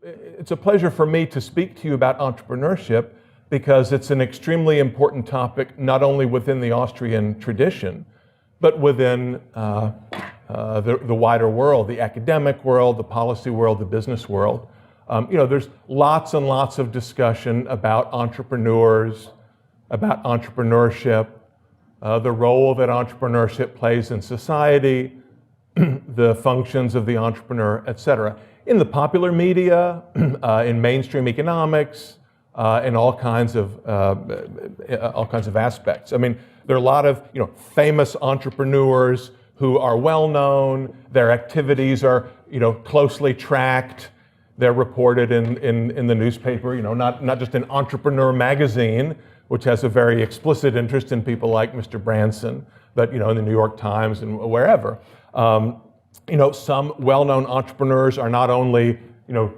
it's a pleasure for me to speak to you about entrepreneurship because it's an extremely important topic, not only within the Austrian tradition, but within the wider world, the academic world, the policy world, the business world. There's lots and lots of discussion about entrepreneurs, about entrepreneurship, the role that entrepreneurship plays in society, the functions of the entrepreneur, et cetera. In the popular media, in mainstream economics, in all kinds of aspects. I mean, there are a lot of famous entrepreneurs who are well known. Their activities are closely tracked. They're reported in the newspaper. Not just in Entrepreneur magazine, which has a very explicit interest in people like Mr. Branson, but in the New York Times and wherever. Some well-known entrepreneurs are not only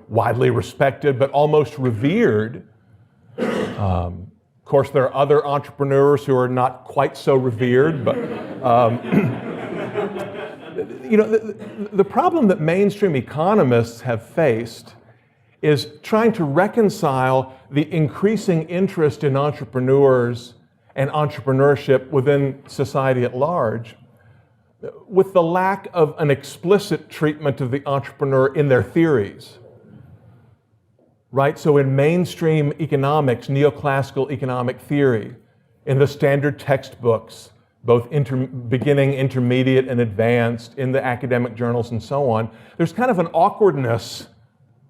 widely respected, but almost revered. Of course, there are other entrepreneurs who are not quite so revered, but the problem that mainstream economists have faced is trying to reconcile the increasing interest in entrepreneurs and entrepreneurship within society at large with the lack of an explicit treatment of the entrepreneur in their theories. Right? So in mainstream economics, neoclassical economic theory, in the standard textbooks, both beginning, intermediate, and advanced, in the academic journals and so on, there's kind of an awkwardness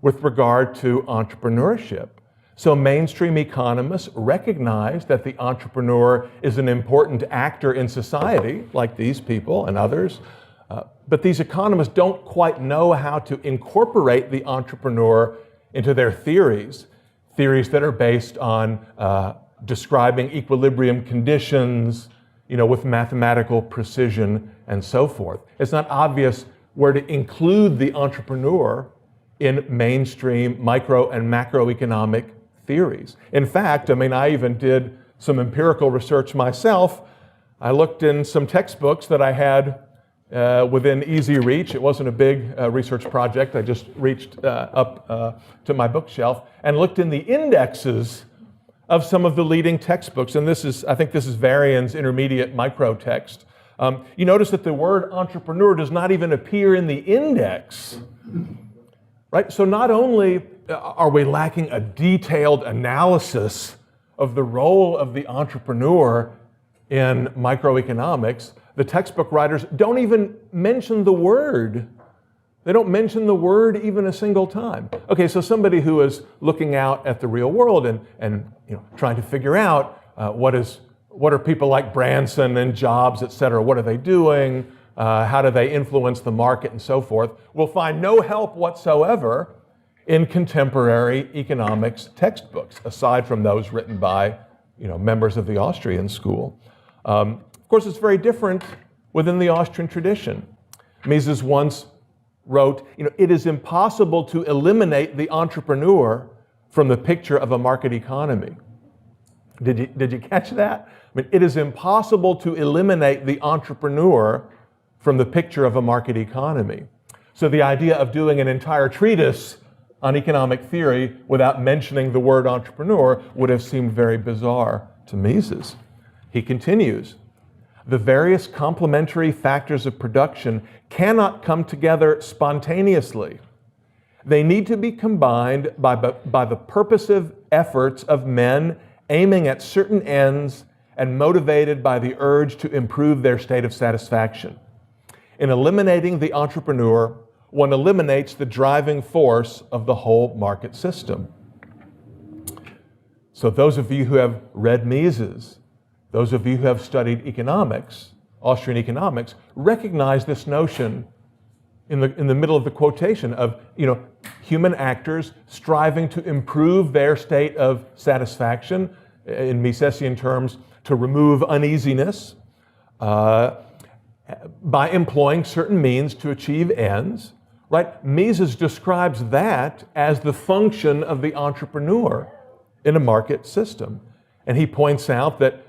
with regard to entrepreneurship. So mainstream economists recognize that the entrepreneur is an important actor in society, like these people and others, but these economists don't quite know how to incorporate the entrepreneur into their theories that are based on describing equilibrium conditions, with mathematical precision and so forth. It's not obvious where to include the entrepreneur in mainstream micro and macroeconomic theories. In fact, I even did some empirical research myself. I looked in some textbooks that I had within easy reach. It wasn't a big research project. I just reached up to my bookshelf and looked in the indexes of some of the leading textbooks. And I think this is Varian's intermediate micro text. You notice that the word entrepreneur does not even appear in the index. Right? So not only are we lacking a detailed analysis of the role of the entrepreneur in microeconomics, the textbook writers don't even mention the word. They don't mention the word even a single time. Okay, so somebody who is looking out at the real world and trying to figure out what are people like Branson and Jobs, et cetera, what are they doing? How do they influence the market and so forth, will find no help whatsoever in contemporary economics textbooks, aside from those written by members of the Austrian school. Of course, it's very different within the Austrian tradition. Mises once wrote, it is impossible to eliminate the entrepreneur from the picture of a market economy. Did you catch that? It is impossible to eliminate the entrepreneur from the picture of a market economy. So the idea of doing an entire treatise on economic theory without mentioning the word entrepreneur would have seemed very bizarre to Mises. He continues, the various complementary factors of production cannot come together spontaneously. They need to be combined by the purposive efforts of men aiming at certain ends and motivated by the urge to improve their state of satisfaction. In eliminating the entrepreneur, one eliminates the driving force of the whole market system. So those of you who have read Mises, those of you who have studied economics, Austrian economics, recognize this notion in the middle of the quotation of human actors striving to improve their state of satisfaction, in Misesian terms, to remove uneasiness, by employing certain means to achieve ends, right? Mises describes that as the function of the entrepreneur in a market system. And he points out that,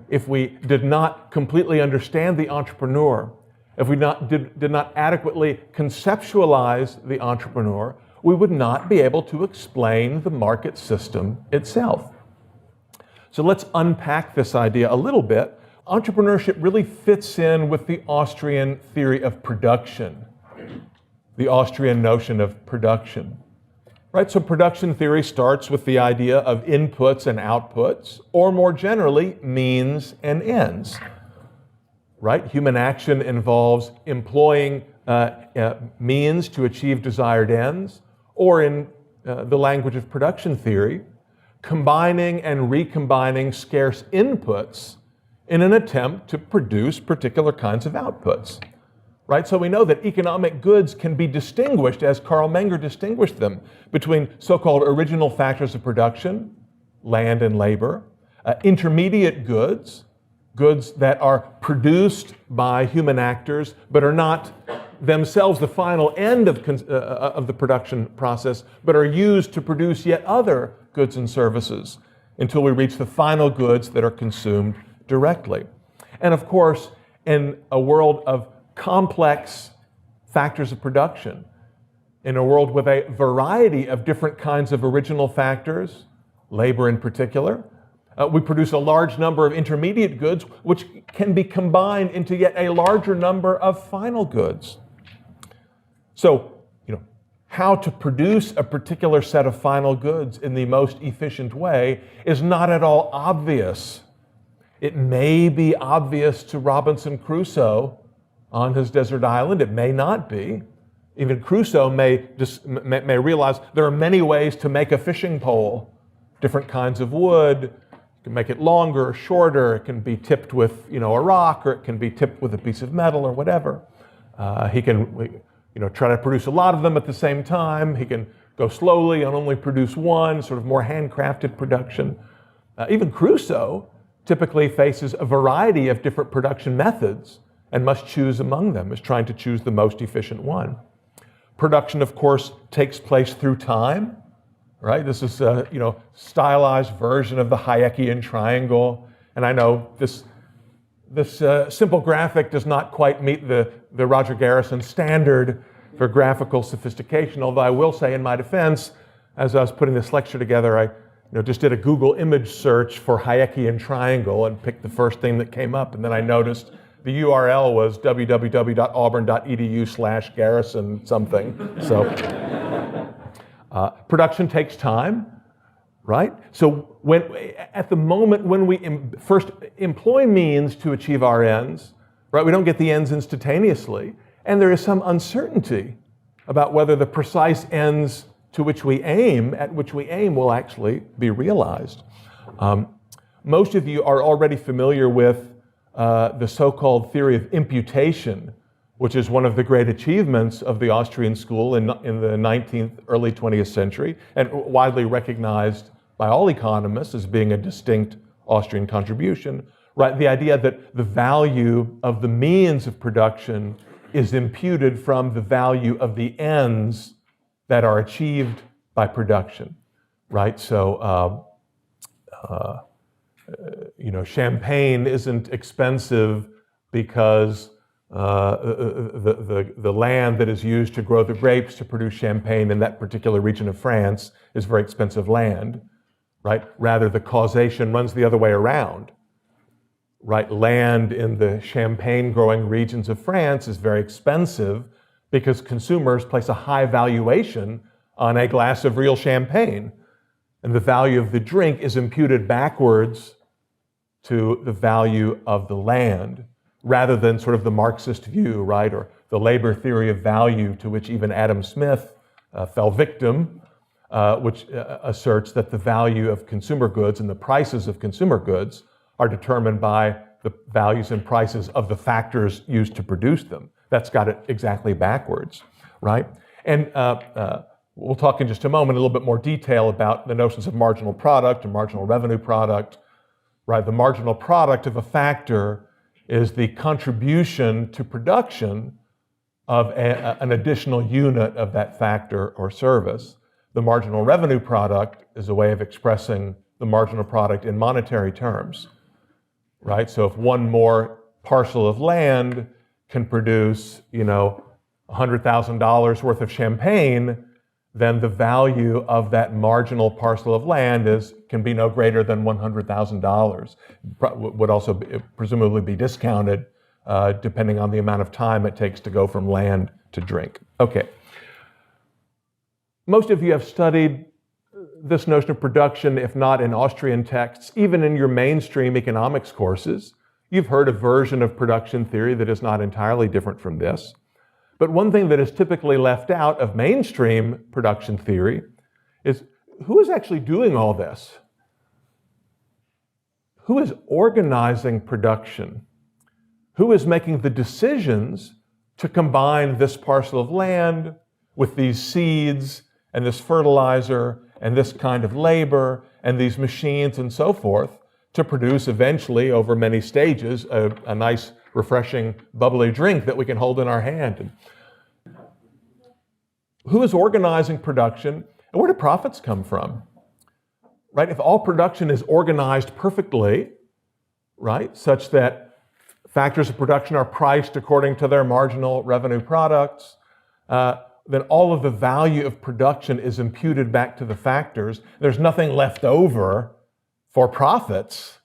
if we did not completely understand the entrepreneur, if we did not adequately conceptualize the entrepreneur, we would not be able to explain the market system itself. So let's unpack this idea a little bit. Entrepreneurship really fits in with the Austrian theory of production, the Austrian notion of production. Right, so production theory starts with the idea of inputs and outputs, or more generally, means and ends. Right, human action involves employing means to achieve desired ends, or in the language of production theory, combining and recombining scarce inputs in an attempt to produce particular kinds of outputs. Right? So we know that economic goods can be distinguished, as Carl Menger distinguished them, between so-called original factors of production, land and labor, intermediate goods, goods that are produced by human actors but are not themselves the final end of the production process, but are used to produce yet other goods and services until we reach the final goods that are consumed directly. And of course, in a world of complex factors of production, in a world with a variety of different kinds of original factors, labor in particular, we produce a large number of intermediate goods which can be combined into yet a larger number of final goods. So, how to produce a particular set of final goods in the most efficient way is not at all obvious. It may be obvious to Robinson Crusoe on his desert island. It may not be. Even Crusoe may realize there are many ways to make a fishing pole. Different kinds of wood. You can make it longer or shorter. It can be tipped with a rock, or it can be tipped with a piece of metal or whatever. He can try to produce a lot of them at the same time. He can go slowly and only produce one, sort of more handcrafted production. Even Crusoe typically faces a variety of different production methods and must choose among them, is trying to choose the most efficient one. Production, of course, takes place through time, right? This is a stylized version of the Hayekian triangle. And I know this simple graphic does not quite meet the Roger Garrison standard for graphical sophistication, although I will say in my defense, as I was putting this lecture together, I just did a Google image search for Hayekian triangle and picked the first thing that came up, and then I noticed the URL was www.auburn.edu/Garrison something. So production takes time, right? So at the moment when we first employ means to achieve our ends, right, we don't get the ends instantaneously, and there is some uncertainty about whether the precise ends at which we aim will actually be realized. Most of you are already familiar with the so-called theory of imputation, which is one of the great achievements of the Austrian school in the 19th, early 20th century, and widely recognized by all economists as being a distinct Austrian contribution, right? The idea that the value of the means of production is imputed from the value of the ends that are achieved by production, right? So, champagne isn't expensive because the land that is used to grow the grapes to produce champagne in that particular region of France is very expensive land, right? Rather, the causation runs the other way around, right? Land in the champagne growing regions of France is very expensive because consumers place a high valuation on a glass of real champagne. And the value of the drink is imputed backwards to the value of the land, rather than sort of the Marxist view, right, or the labor theory of value to which even Adam Smith fell victim, which asserts that the value of consumer goods and the prices of consumer goods are determined by the values and prices of the factors used to produce them. That's got it exactly backwards, right? And we'll talk in just a moment a little bit more detail about the notions of marginal product and marginal revenue product, right? The marginal product of a factor is the contribution to production of an additional unit of that factor or service. The marginal revenue product is a way of expressing the marginal product in monetary terms, right? So if one more parcel of land can produce, $100,000 worth of champagne, then the value of that marginal parcel of land can be no greater than $100,000. Would also presumably be discounted depending on the amount of time it takes to go from land to drink. Okay. Most of you have studied this notion of production, if not in Austrian texts, even in your mainstream economics courses. You've heard a version of production theory that is not entirely different from this. But one thing that is typically left out of mainstream production theory is who is actually doing all this? Who is organizing production? Who is making the decisions to combine this parcel of land with these seeds and this fertilizer and this kind of labor and these machines and so forth to produce eventually, over many stages, a nice, refreshing, bubbly drink that we can hold in our hand? Who is organizing production, and where do profits come from? Right? If all production is organized perfectly, right, such that factors of production are priced according to their marginal revenue products, then all of the value of production is imputed back to the factors. There's nothing left over for profits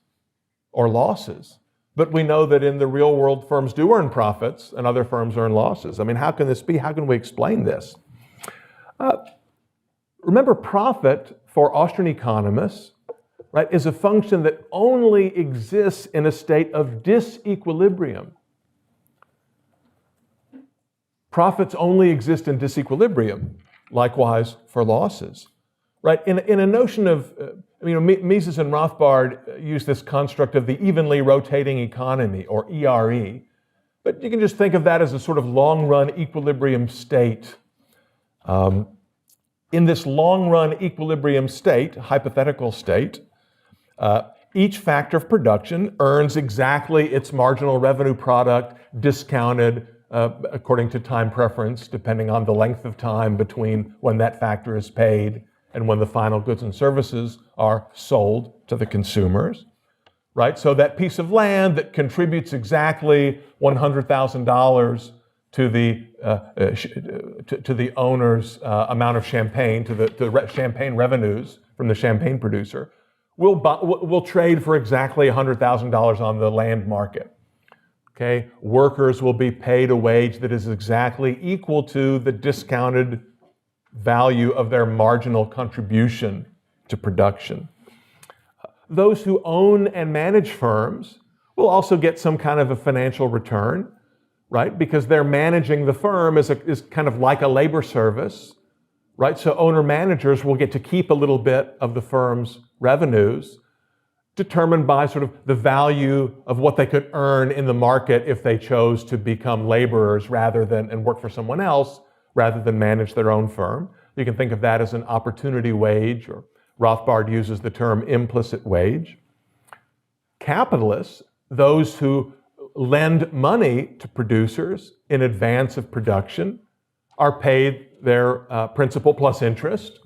or losses. But we know that in the real world, firms do earn profits and other firms earn losses. I mean, how can this be? How can we explain this? Remember, profit for Austrian economists, right, is a function that only exists in a state of disequilibrium. Profits only exist in disequilibrium, likewise for losses. Right? In a notion of, Mises and Rothbard use this construct of the evenly rotating economy, or ERE, but you can just think of that as a sort of long-run equilibrium state. In this long-run equilibrium state, hypothetical state, each factor of production earns exactly its marginal revenue product, discounted according to time preference, depending on the length of time between when that factor is paid and when the final goods and services are sold to the consumers, right? So that piece of land that contributes exactly $100,000 to the owner's amount of champagne, to the champagne revenues from the champagne producer, will trade for exactly $100,000 on the land market. Okay, workers will be paid a wage that is exactly equal to the discounted value of their marginal contribution to production. Those who own and manage firms will also get some kind of a financial return, right? Because they're managing the firm is kind of like a labor service, right? So owner-managers will get to keep a little bit of the firm's revenues, determined by sort of the value of what they could earn in the market if they chose to become laborers and work for someone else rather than manage their own firm. You can think of that as an opportunity wage, or Rothbard uses the term implicit wage. Capitalists, those who lend money to producers in advance of production, are paid their principal plus interest.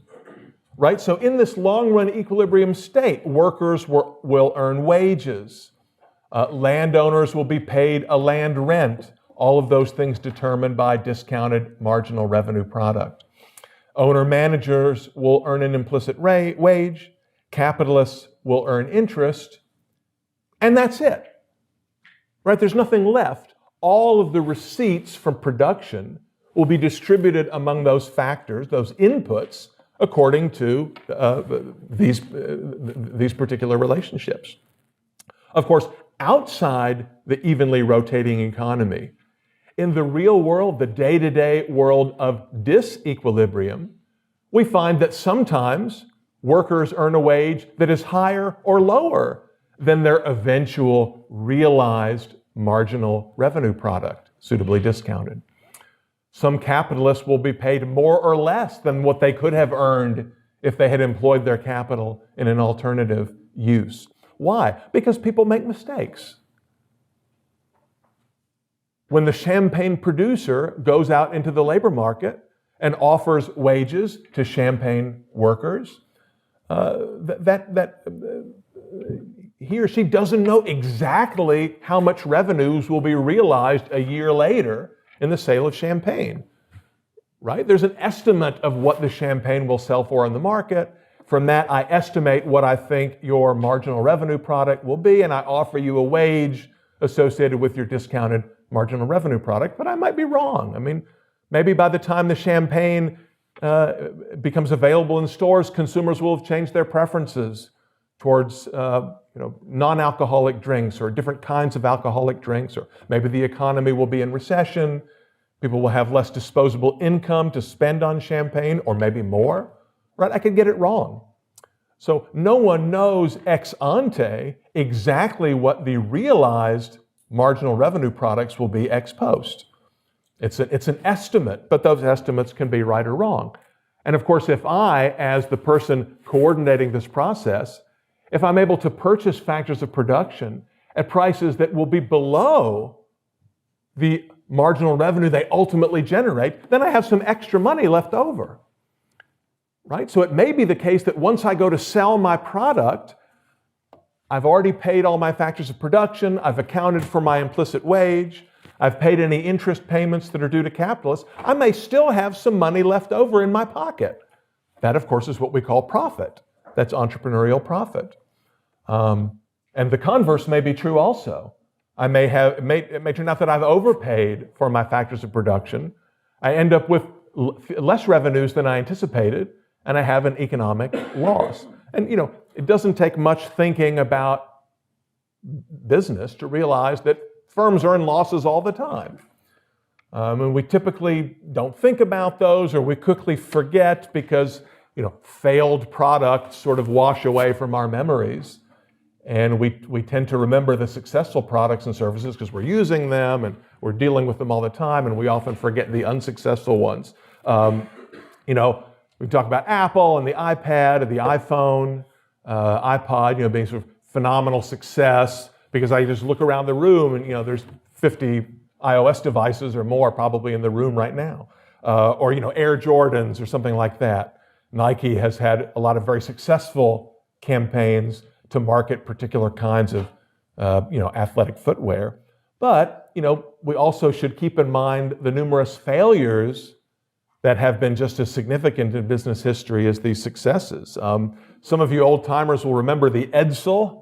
Right? So in this long-run equilibrium state, workers will earn wages. Landowners will be paid a land rent. All of those things determined by discounted marginal revenue product. Owner-managers will earn an implicit wage. Capitalists will earn interest. And that's it. Right? There's nothing left. All of the receipts from production will be distributed among those factors, those inputs, according to these particular relationships. Of course, outside the evenly rotating economy, in the real world, the day-to-day world of disequilibrium, we find that sometimes workers earn a wage that is higher or lower than their eventual realized marginal revenue product, suitably discounted. Some capitalists will be paid more or less than what they could have earned if they had employed their capital in an alternative use. Why? Because people make mistakes. When the champagne producer goes out into the labor market and offers wages to champagne workers, he or she doesn't know exactly how much revenues will be realized a year later in the sale of champagne. right? There's an estimate of what the champagne will sell for in the market. From that, I estimate what I think your marginal revenue product will be, and I offer you a wage associated with your discounted marginal revenue product, but I might be wrong. I mean, maybe by the time the champagne becomes available in stores, consumers will have changed their preferences towards non-alcoholic drinks or different kinds of alcoholic drinks, or maybe the economy will be in recession. People will have less disposable income to spend on champagne, or maybe more, right? I could get it wrong. So no one knows ex ante exactly what the realized marginal revenue products will be ex post. It's an estimate, but those estimates can be right or wrong. And of course, if I, as the person coordinating this process, if I'm able to purchase factors of production at prices that will be below the marginal revenue they ultimately generate, then I have some extra money left over, right? So it may be the case that once I go to sell my product, I've already paid all my factors of production, I've accounted for my implicit wage, I've paid any interest payments that are due to capitalists, I may still have some money left over in my pocket. That, of course, is what we call profit. That's entrepreneurial profit. And the converse may be true also. It may turn out that I've overpaid for my factors of production. I end up with less revenues than I anticipated, and I have an economic loss. And it doesn't take much thinking about business to realize that firms earn losses all the time. And we typically don't think about those, or we quickly forget because failed products sort of wash away from our memories. And we tend to remember the successful products and services because we're using them and we're dealing with them all the time, and we often forget the unsuccessful ones. We talk about Apple and the iPad and the iPhone, iPod, being sort of phenomenal success because I just look around the room and there's 50 iOS devices or more probably in the room right now, or Air Jordans or something like that. Nike has had a lot of very successful campaigns to market particular kinds of athletic footwear. But we also should keep in mind the numerous failures that have been just as significant in business history as these successes. Some of you old timers will remember the Edsel.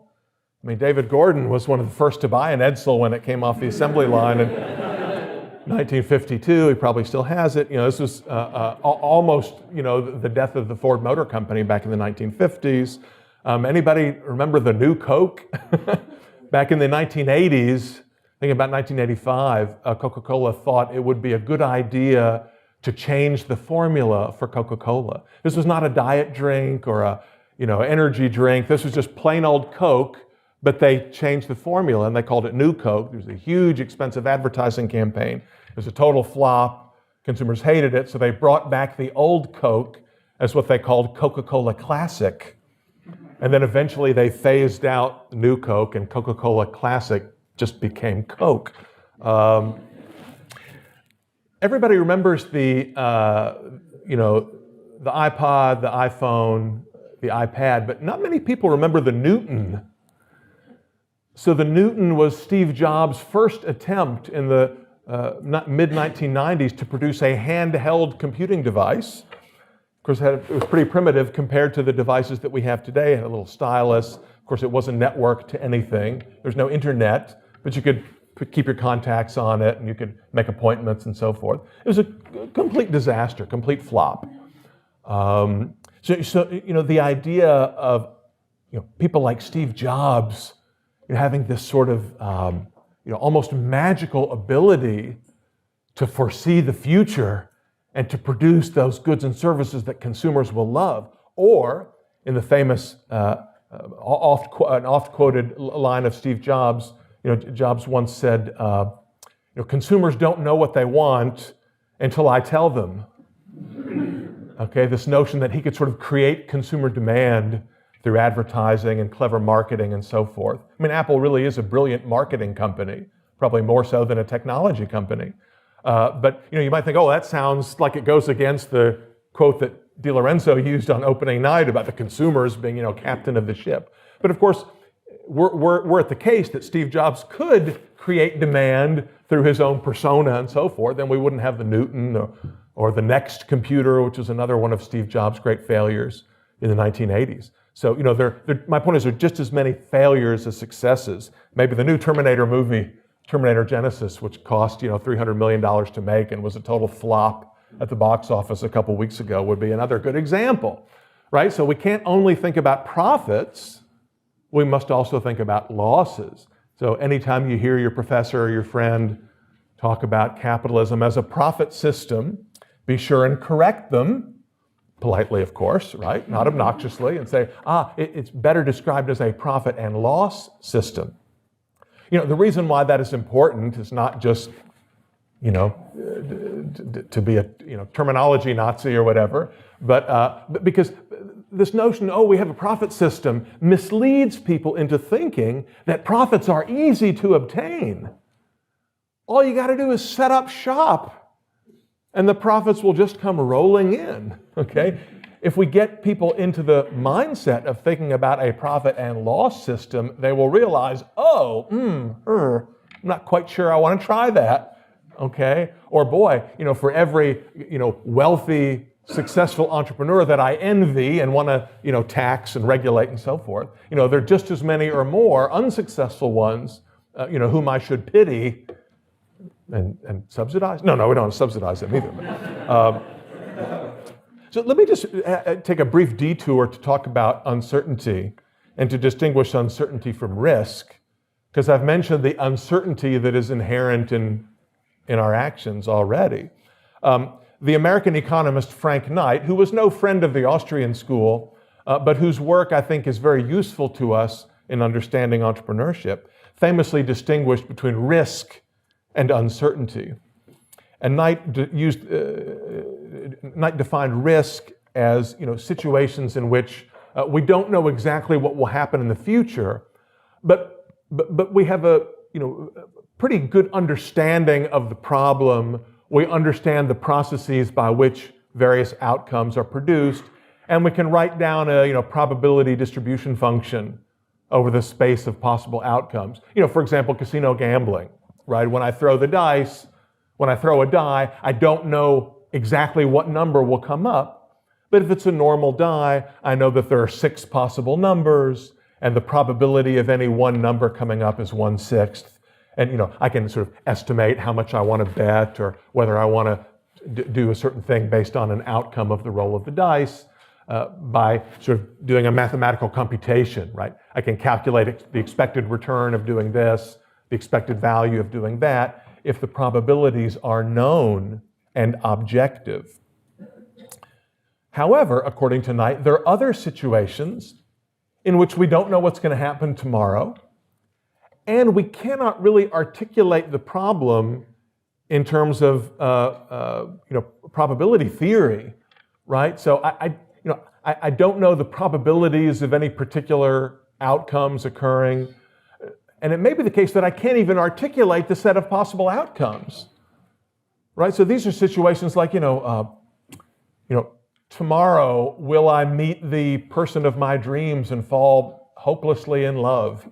I mean, David Gordon was one of the first to buy an Edsel when it came off the assembly line in 1952. He probably still has it. This was almost the death of the Ford Motor Company back in the 1950s. Anybody remember the New Coke? Back in the 1980s, I think about 1985, Coca-Cola thought it would be a good idea to change the formula for Coca-Cola. This was not a diet drink or a energy drink. This was just plain old Coke, but they changed the formula and they called it New Coke. There was a huge, expensive advertising campaign. It was a total flop. Consumers hated it, so they brought back the old Coke as what they called Coca-Cola Classic. And then eventually they phased out New Coke, and Coca-Cola Classic just became Coke. Everybody remembers the iPod, the iPhone, the iPad, but not many people remember the Newton. So the Newton was Steve Jobs' first attempt in the mid-1990s to produce a handheld computing device. Of course, it was pretty primitive compared to the devices that we have today. It had a little stylus. Of course, it wasn't networked to anything. There's no internet, but you could keep your contacts on it and you could make appointments and so forth. It was a complete disaster, complete flop. So the idea of people like Steve Jobs having this sort of almost magical ability to foresee the future and to produce those goods and services that consumers will love. Or, in the famous, oft-quoted line of Steve Jobs, Jobs once said, consumers don't know what they want until I tell them. Okay, this notion that he could sort of create consumer demand through advertising and clever marketing and so forth. I mean, Apple really is a brilliant marketing company, probably more so than a technology company. But you might think, oh, that sounds like it goes against the quote that DiLorenzo used on opening night about the consumers being, captain of the ship. But of course, we're at the case that Steve Jobs could create demand through his own persona and so forth, then we wouldn't have the Newton or the next computer, which was another one of Steve Jobs' great failures in the 1980s. So, my point is there are just as many failures as successes. Maybe the new Terminator movie, Terminator Genesis, which cost, $300 million to make and was a total flop at the box office a couple weeks ago, would be another good example, right? So we can't only think about profits, we must also think about losses. So anytime you hear your professor or your friend talk about capitalism as a profit system, be sure and correct them, politely of course, right? Not obnoxiously, and say, it's better described as a profit and loss system. The reason why that is important is not just, to be a terminology Nazi or whatever, but because this notion, we have a profit system, misleads people into thinking that profits are easy to obtain. All you got to do is set up shop, and the profits will just come rolling in, okay? If we get people into the mindset of thinking about a profit and loss system, they will realize, I'm not quite sure I want to try that, okay? Or boy, for every, wealthy, successful entrepreneur that I envy and want to, tax and regulate and so forth, there are just as many or more unsuccessful ones, whom I should pity and subsidize. No, we don't subsidize them either. So let me just take a brief detour to talk about uncertainty and to distinguish uncertainty from risk, because I've mentioned the uncertainty that is inherent in our actions already. The American economist Frank Knight, who was no friend of the Austrian school, but whose work I think is very useful to us in understanding entrepreneurship, famously distinguished between risk and uncertainty. And Knight defined risk as situations in which we don't know exactly what will happen in the future, but we have a pretty good understanding of the problem. We understand the processes by which various outcomes are produced, and we can write down a probability distribution function over the space of possible outcomes. For example, casino gambling, right? When I throw a die, I don't know exactly what number will come up, but if it's a normal die, I know that there are 6 possible numbers, and the probability of any one number coming up is 1/6. And I can sort of estimate how much I want to bet or whether I want to do a certain thing based on an outcome of the roll of the dice by sort of doing a mathematical computation, right? I can calculate the expected return of doing this, the expected value of doing that, if the probabilities are known and objective. However, according to Knight, there are other situations in which we don't know what's going to happen tomorrow, and we cannot really articulate the problem in terms of probability theory, right? So I don't know the probabilities of any particular outcomes occurring. And it may be the case that I can't even articulate the set of possible outcomes, right? So these are situations like, tomorrow will I meet the person of my dreams and fall hopelessly in love?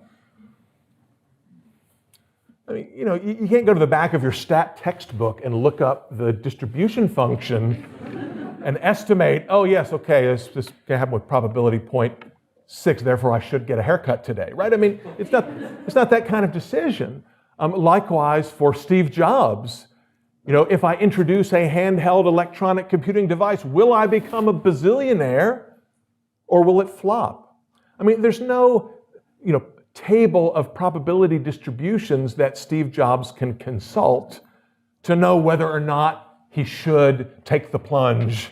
I mean, you can't go to the back of your stat textbook and look up the distribution function and estimate, yes, okay, this can happen with probability 0.6, therefore I should get a haircut today, right? I mean, it's not that kind of decision. Likewise, for Steve Jobs, if I introduce a handheld electronic computing device, will I become a bazillionaire or will it flop? I mean, there's no, table of probability distributions that Steve Jobs can consult to know whether or not he should take the plunge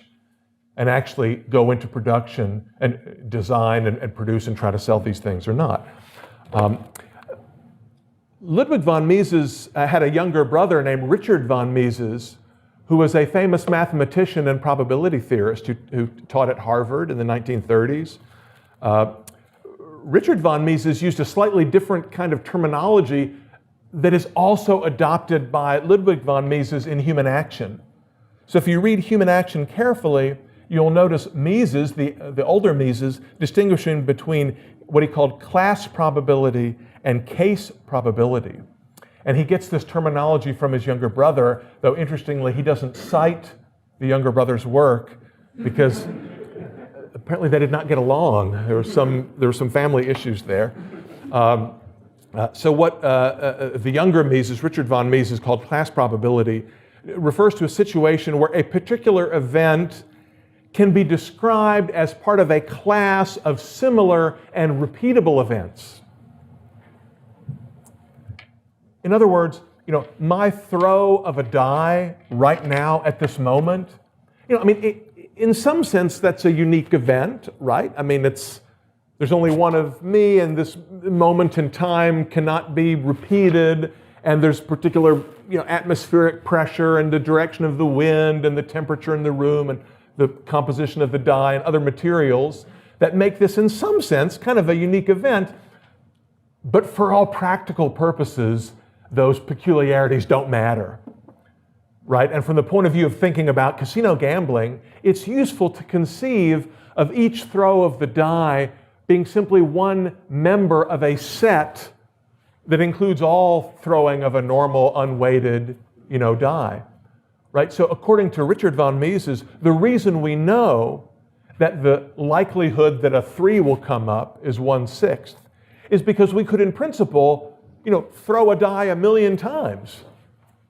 and actually go into production and design and produce and try to sell these things or not. Ludwig von Mises had a younger brother named Richard von Mises, who was a famous mathematician and probability theorist who taught at Harvard in the 1930s. Richard von Mises used a slightly different kind of terminology that is also adopted by Ludwig von Mises in Human Action. So if you read Human Action carefully, you'll notice Mises, the older Mises, distinguishing between what he called class probability and case probability. And he gets this terminology from his younger brother, though interestingly, he doesn't cite the younger brothers work, because apparently they did not get along. There were some family issues there. So what the younger Mises, Richard von Mises, called class probability, refers to a situation where a particular event can be described as part of a class of similar and repeatable events. In other words, my throw of a die right now at this moment, in some sense that's a unique event, right? There's only one of me, and this moment in time cannot be repeated, and there's particular atmospheric pressure and the direction of the wind and the temperature in the room and the composition of the die and other materials that make this in some sense kind of a unique event. But for all practical purposes, those peculiarities don't matter, right? And from the point of view of thinking about casino gambling, it's useful to conceive of each throw of the die being simply one member of a set that includes all throwing of a normal unweighted, die, right? So according to Richard von Mises, the reason we know that the likelihood that a 3 will come up is 1/6 is because we could, in principle, throw a die 1,000,000 times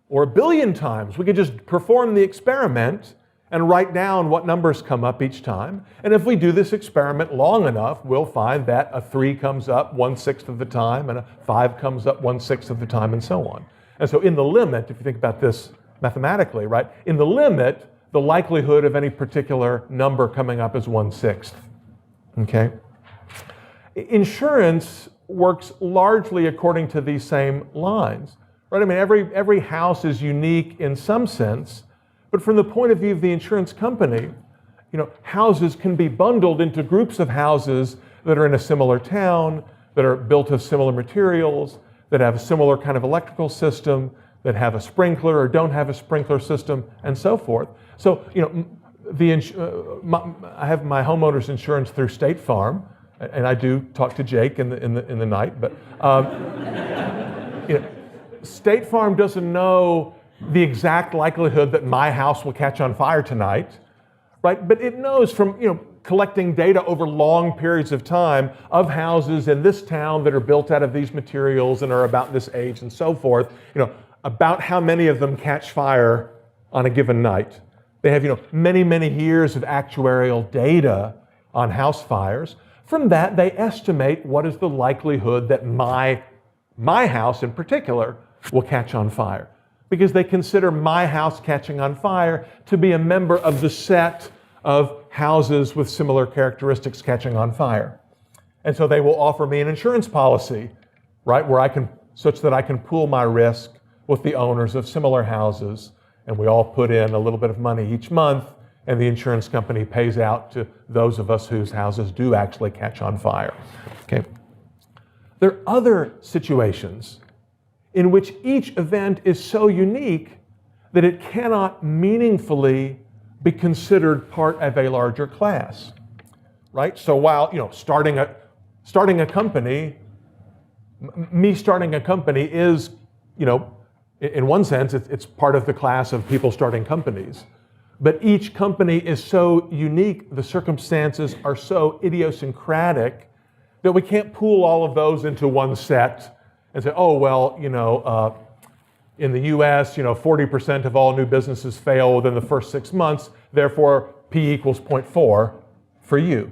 or 1,000,000,000 times. We could just perform the experiment and write down what numbers come up each time. And if we do this experiment long enough, we'll find that a 3 comes up 1/6 of the time and a 5 comes up 1/6 of the time, and so on. And so in the limit, if you think about this mathematically, right, in the limit, the likelihood of any particular number coming up is 1/6. Okay? Insurance works largely according to these same lines, right? Every house is unique in some sense, but from the point of view of the insurance company, houses can be bundled into groups of houses that are in a similar town, that are built of similar materials, that have a similar kind of electrical system, that have a sprinkler or don't have a sprinkler system, and so forth. So, I have my homeowner's insurance through State Farm, and I do talk to Jake in the night, but State Farm doesn't know the exact likelihood that my house will catch on fire tonight, right? But it knows from collecting data over long periods of time of houses in this town that are built out of these materials and are about this age and so forth, about how many of them catch fire on a given night. They have many, many years of actuarial data on house fires. From that, they estimate what is the likelihood that my house in particular will catch on fire, because they consider my house catching on fire to be a member of the set of houses with similar characteristics catching on fire. And so they will offer me an insurance policy, right, such that I can pool my risk with the owners of similar houses, and we all put in a little bit of money each month, and the insurance company pays out to those of us whose houses do actually catch on fire. Okay. There are other situations in which each event is so unique that it cannot meaningfully be considered part of a larger class, right? So while starting a company, me starting a company is, in one sense, it's part of the class of people starting companies. But each company is so unique, the circumstances are so idiosyncratic that we can't pool all of those into one set and say, oh, well, in the US, 40% of all new businesses fail within the first 6 months, therefore P equals 0.4 for you.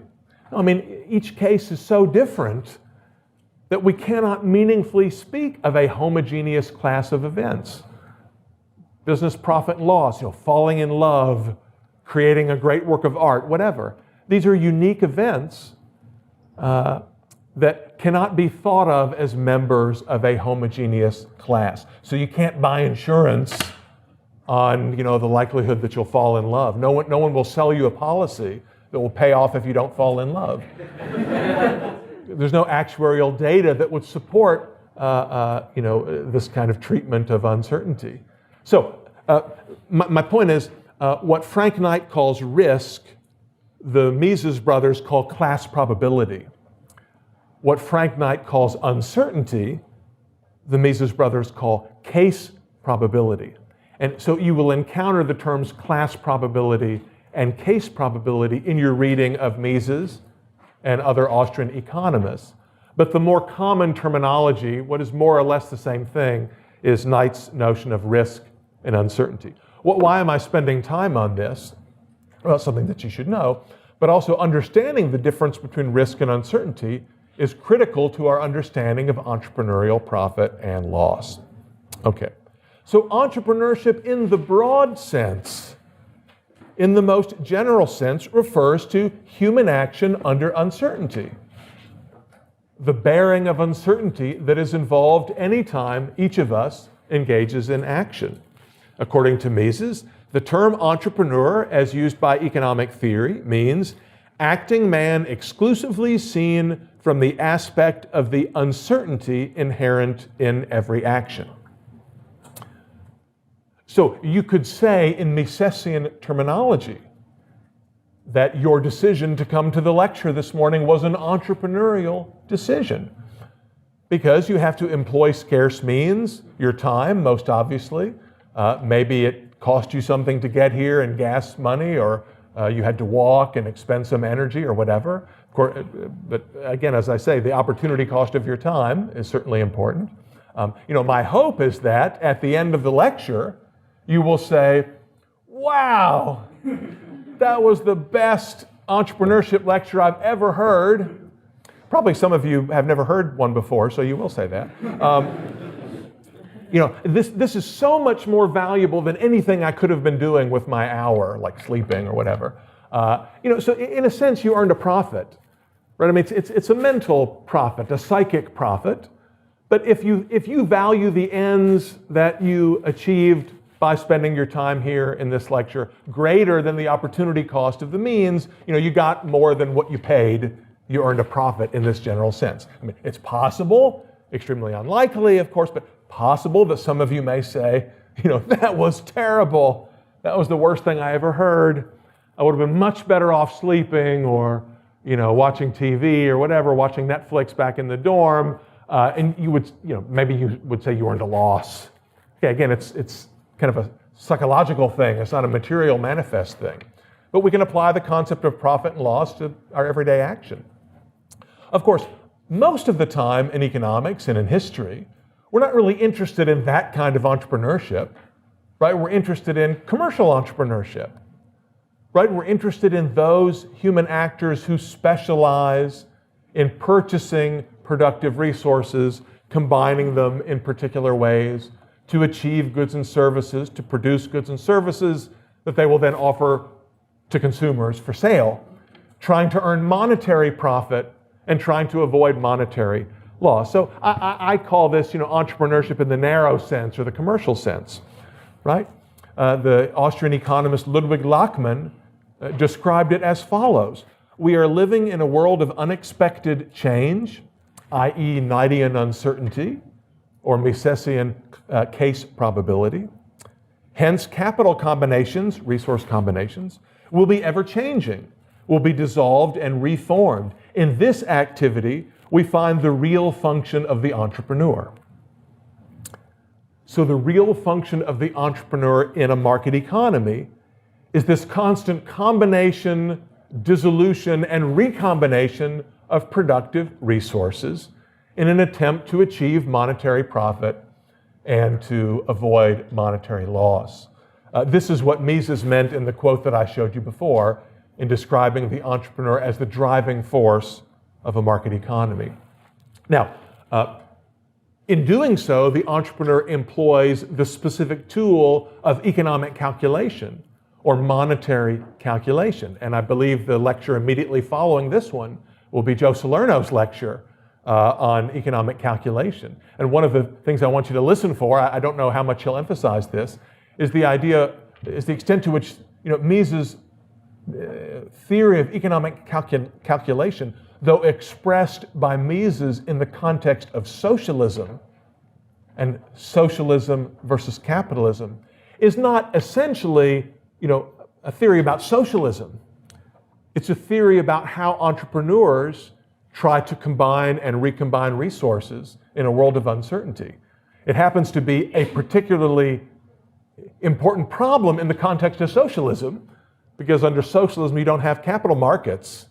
Each case is so different that we cannot meaningfully speak of a homogeneous class of events. Business profit and loss, falling in love, creating a great work of art, whatever. These are unique events that cannot be thought of as members of a homogeneous class. So you can't buy insurance on the likelihood that you'll fall in love. No one will sell you a policy that will pay off if you don't fall in love. There's no actuarial data that would support this kind of treatment of uncertainty. So my point is, what Frank Knight calls risk, the Mises brothers call class probability. What Frank Knight calls uncertainty, the Mises brothers call case probability. And so you will encounter the terms class probability and case probability in your reading of Mises and other Austrian economists. But the more common terminology, what is more or less the same thing, is Knight's notion of risk and uncertainty. Why am I spending time on this? Well, something that you should know, but also understanding the difference between risk and uncertainty is critical to our understanding of entrepreneurial profit and loss. Okay, so entrepreneurship in the broad sense, in the most general sense, refers to human action under uncertainty. The bearing of uncertainty that is involved anytime each of us engages in action. According to Mises, the term entrepreneur, as used by economic theory, means acting man exclusively seen from the aspect of the uncertainty inherent in every action. So you could say in Misesian terminology that your decision to come to the lecture this morning was an entrepreneurial decision, because you have to employ scarce means, your time, most obviously. Maybe it cost you something to get here in gas money, or you had to walk and expend some energy or whatever. Of course, but again, as I say, the opportunity cost of your time is certainly important. My hope is that at the end of the lecture, you will say, wow, that was the best entrepreneurship lecture I've ever heard. Probably some of you have never heard one before, so you will say that. This is so much more valuable than anything I could have been doing with my hour, like sleeping or whatever. So in a sense, you earned a profit, right? I mean, it's a mental profit, a psychic profit. But if you value the ends that you achieved by spending your time here in this lecture greater than the opportunity cost of the means, you got more than what you paid. You earned a profit in this general sense. I mean, it's possible, extremely unlikely, of course, but possible that some of you may say, that was terrible. That was the worst thing I ever heard. I would have been much better off sleeping or, watching TV or whatever, watching Netflix back in the dorm. And you would, maybe you would say you earned a loss. Okay, again, it's kind of a psychological thing. It's not a material manifest thing. But we can apply the concept of profit and loss to our everyday action. Of course, most of the time in economics and in history, we're not really interested in that kind of entrepreneurship, right? We're interested in commercial entrepreneurship, right? We're interested in those human actors who specialize in purchasing productive resources, combining them in particular ways to achieve goods and services, to produce goods and services that they will then offer to consumers for sale, trying to earn monetary profit and trying to avoid monetary loss. So I call this, entrepreneurship in the narrow sense or the commercial sense, right? The Austrian economist Ludwig Lachmann described it as follows. We are living in a world of unexpected change, i.e. Knightian uncertainty, or Misesian case probability. Hence, capital combinations, resource combinations, will be ever-changing, will be dissolved and reformed. In this activity, we find the real function of the entrepreneur. So the real function of the entrepreneur in a market economy is this constant combination, dissolution, and recombination of productive resources in an attempt to achieve monetary profit and to avoid monetary loss. This is what Mises meant in the quote that I showed you before in describing the entrepreneur as the driving force of a market economy. Now, in doing so, the entrepreneur employs the specific tool of economic calculation or monetary calculation. And I believe the lecture immediately following this one will be Joe Salerno's lecture on economic calculation. And one of the things I want you to listen for, I don't know how much he'll emphasize this, is the extent to which Mises' theory of economic calculation, though expressed by Mises in the context of socialism and socialism versus capitalism, is not essentially a theory about socialism. It's a theory about how entrepreneurs try to combine and recombine resources in a world of uncertainty. It happens to be a particularly important problem in the context of socialism, because under socialism you don't have capital markets,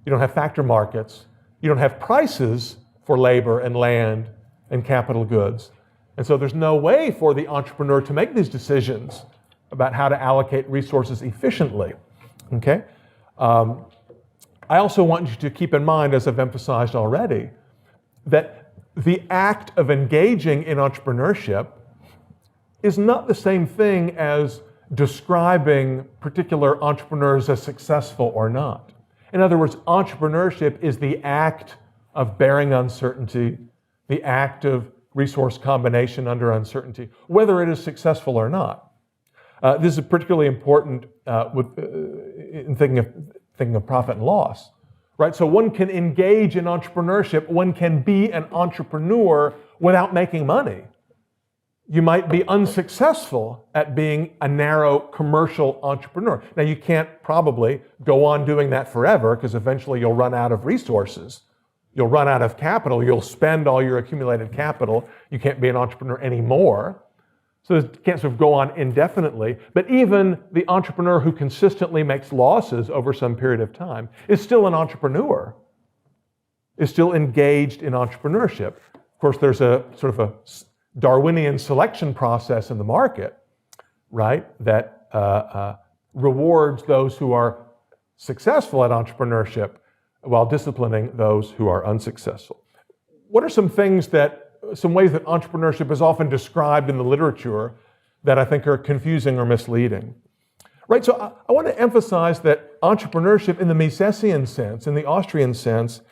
you don't have factor markets, you don't have prices for labor and land and capital goods. And so there's no way for the entrepreneur to make these decisions about how to allocate resources efficiently, okay? I also want you to keep in mind, as I've emphasized already, that the act of engaging in entrepreneurship is not the same thing as describing particular entrepreneurs as successful or not. In other words, entrepreneurship is the act of bearing uncertainty, the act of resource combination under uncertainty, whether it is successful or not. This is particularly important in thinking of profit and loss, right? So one can engage in entrepreneurship, one can be an entrepreneur without making money. You might be unsuccessful at being a narrow commercial entrepreneur. Now, you can't probably go on doing that forever, because eventually you'll run out of resources. You'll run out of capital. You'll spend all your accumulated capital. You can't be an entrepreneur anymore. So it can't sort of go on indefinitely. But even the entrepreneur who consistently makes losses over some period of time is still an entrepreneur, is still engaged in entrepreneurship. Of course, there's a sort of a Darwinian selection process in the market, right, that rewards those who are successful at entrepreneurship while disciplining those who are unsuccessful. What are some ways that entrepreneurship is often described in the literature that I think are confusing or misleading? Right, so I want to emphasize that entrepreneurship in the Misesian sense, in the Austrian sense,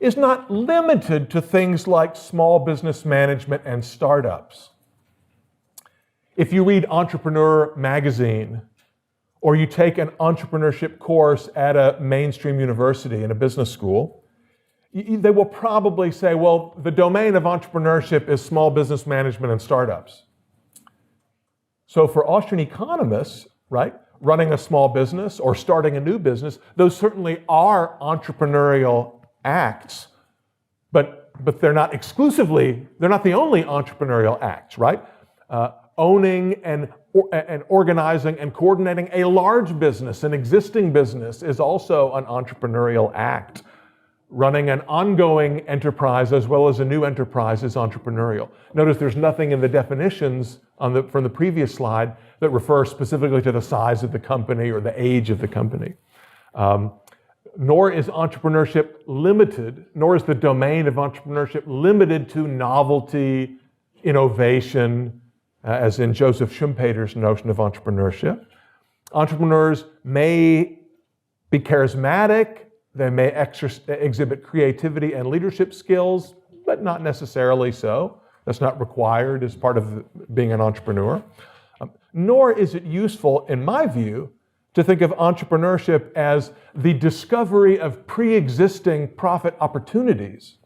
is not limited to things like small business management and startups. If you read Entrepreneur magazine, or you take an entrepreneurship course at a mainstream university in a business school, they will probably say, well, the domain of entrepreneurship is small business management and startups. So for Austrian economists, right, running a small business or starting a new business, those certainly are entrepreneurial acts, but they're not the only entrepreneurial acts, right? Owning and organizing and coordinating a large business, an existing business, is also an entrepreneurial act. Running an ongoing enterprise as well as a new enterprise is entrepreneurial. Notice there's nothing in the definitions from the previous slide that refers specifically to the size of the company or the age of the company. Nor is entrepreneurship limited, nor is the domain of entrepreneurship limited to novelty, innovation, as in Joseph Schumpeter's notion of entrepreneurship. Entrepreneurs may be charismatic, they may exhibit creativity and leadership skills, but not necessarily so. That's not required as part of being an entrepreneur. Nor is it useful, in my view, to think of entrepreneurship as the discovery of pre-existing profit opportunities.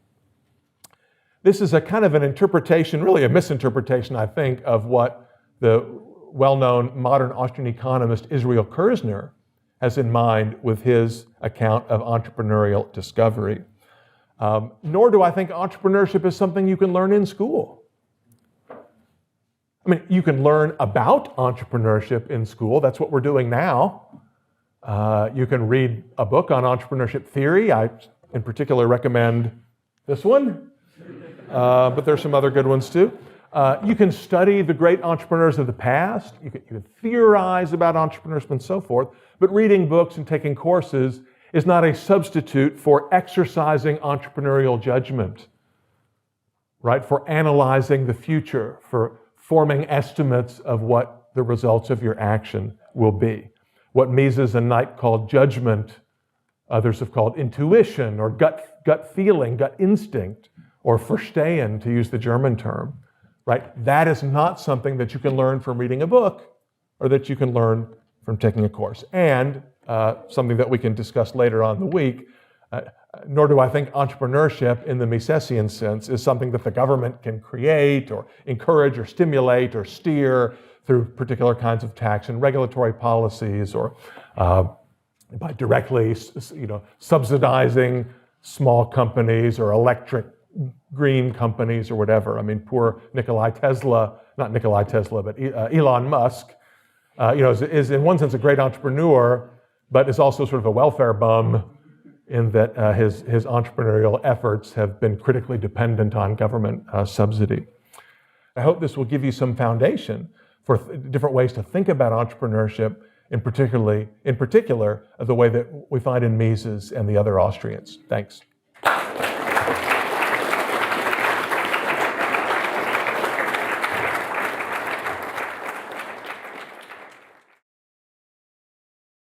This is a kind of an interpretation, really a misinterpretation, I think, of what the well-known modern Austrian economist Israel Kirzner has in mind with his account of entrepreneurial discovery. Nor do I think entrepreneurship is something you can learn in school. I mean, you can learn about entrepreneurship in school. That's what we're doing now. You can read a book on entrepreneurship theory. I, in particular, recommend this one, but there's some other good ones too. You can study the great entrepreneurs of the past. You can theorize about entrepreneurship and so forth, but reading books and taking courses is not a substitute for exercising entrepreneurial judgment, right? For analyzing the future, for forming estimates of what the results of your action will be. What Mises and Knight called judgment, others have called intuition or gut feeling, gut instinct, or Verstehen, to use the German term, right? That is not something that you can learn from reading a book or that you can learn from taking a course. And something that we can discuss later on in the week, nor do I think entrepreneurship in the Misesian sense is something that the government can create or encourage or stimulate or steer through particular kinds of tax and regulatory policies or by directly subsidizing small companies or electric green companies or whatever. I mean, poor Nikola Tesla not Nikolai Tesla, but Elon Musk, is in one sense a great entrepreneur, but is also sort of a welfare bum in that his entrepreneurial efforts have been critically dependent on government subsidy. I hope this will give you some foundation for different ways to think about entrepreneurship, in particular the way that we find in Mises and the other Austrians. Thanks.